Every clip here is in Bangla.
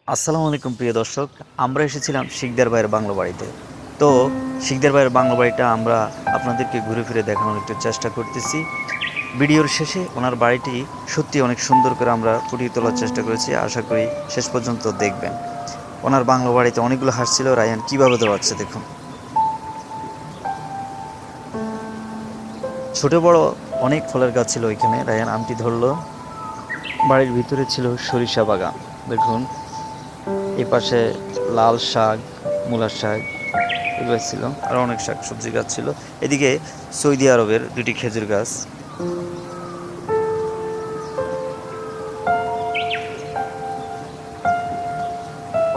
আসসালামু আলাইকুম প্রিয় দর্শক। আমরা এসেছিলাম শিকদার ভাইয়ের বাংলো বাড়িতে। তো শিকদার ভাইয়ের বাংলো বাড়িটা আমরা আপনাদেরকে ঘুরে ফিরে দেখানোর একটু চেষ্টা করতেছি। ভিডিওর শেষে ওনার বাড়িটি সত্যি অনেক সুন্দর করে আমরা ফুটিয়ে তোলার চেষ্টা করেছি। আশা করি শেষ পর্যন্ত দেখবেন। ওনার বাংলো বাড়িতে অনেকগুলো হাঁস ছিল। রায়ান কীভাবে দৌড়াচ্ছে দেখুন। ছোট বড় অনেক ফলের গাছ ছিল ওইখানে। রায়ান আমটি ধরলো। বাড়ির ভিতরে ছিল সরিষা বাগান দেখুন। এই পাশে লাল শাক, মূলার শাক এগুলো ছিল। আর অনেক শাক সবজি গাছ ছিল। এদিকে সৌদি আরবের দুটি খেজুর গাছ।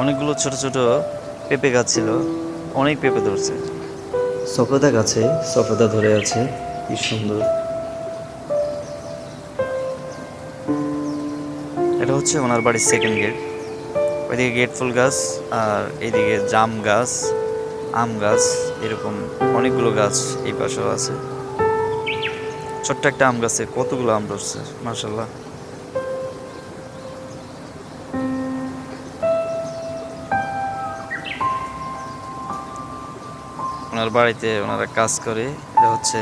অনেকগুলো ছোট ছোট পেঁপে গাছ ছিল। অনেক পেঁপে ধরছে। সফেদা গাছে সফেদা ধরে আছে, কি সুন্দর। এটা হচ্ছে ওনার বাড়ির সেকেন্ড গেট। ওইদিকে গেট ফুল গাছ, আর এইদিকে জাম গাছ, আম গাছ, এরকম অনেকগুলো গাছ এই পাশেও আছে। ছোট্ট একটা আম গাছে কতগুলো আম ধরছে, মাশাল্লাহ। ওনার বাড়িতে ওনারা কাজ করে। এটা হচ্ছে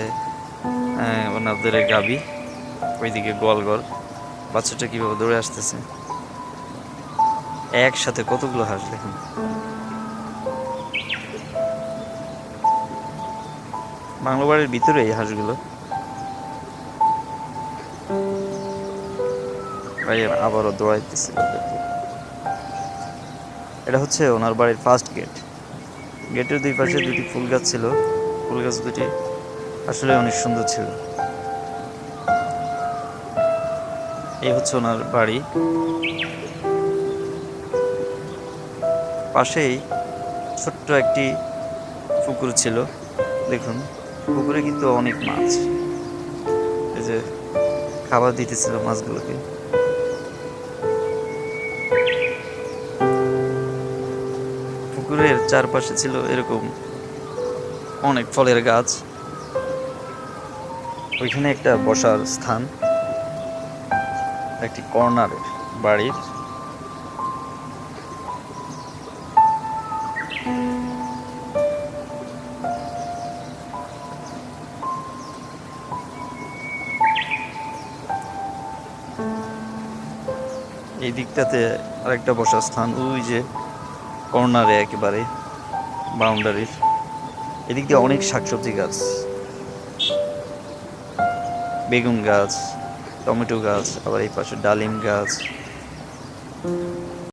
ওনাদের গাবি। ওইদিকে গোয়ালঘর। বাচ্চাটা কিভাবে দৌড়ে আসতেছে, একসাথে কতগুলো হাঁস দেখুন। বাংলো বাড়ির ভিতরে এই হাঁসগুলো। ভাই আবারও দৌড়াইতেছে ওদেরকে। এটা হচ্ছে ওনার বাড়ির ফার্স্ট গেট। গেটের দুই পাশে দুটি ফুল গাছ ছিল। ফুল গাছ দুটি আসলে অনেক সুন্দর ছিল। এই হচ্ছে ওনার বাড়ি। পাশেই ছোট্ট একটি পুকুর ছিল দেখুন। পুকুরে কিন্তু অনেক মাছ। এই যে খাবার দিতেছিল মাছগুলোকে। পুকুরের চারপাশে ছিল এরকম অনেক ফলের গাছ। ওইখানে একটা বসার স্থান, একটি কর্নারে বাড়ির। এই দিকটাতে আরেকটা বসার স্থান, ওই যে কর্নারে একেবারে বাউন্ডারির এদিক দিয়ে অনেক শাকসবজি গাছ, বেগুন গাছ, টমেটো গাছ, আবার এই পাশে ডালিম গাছ।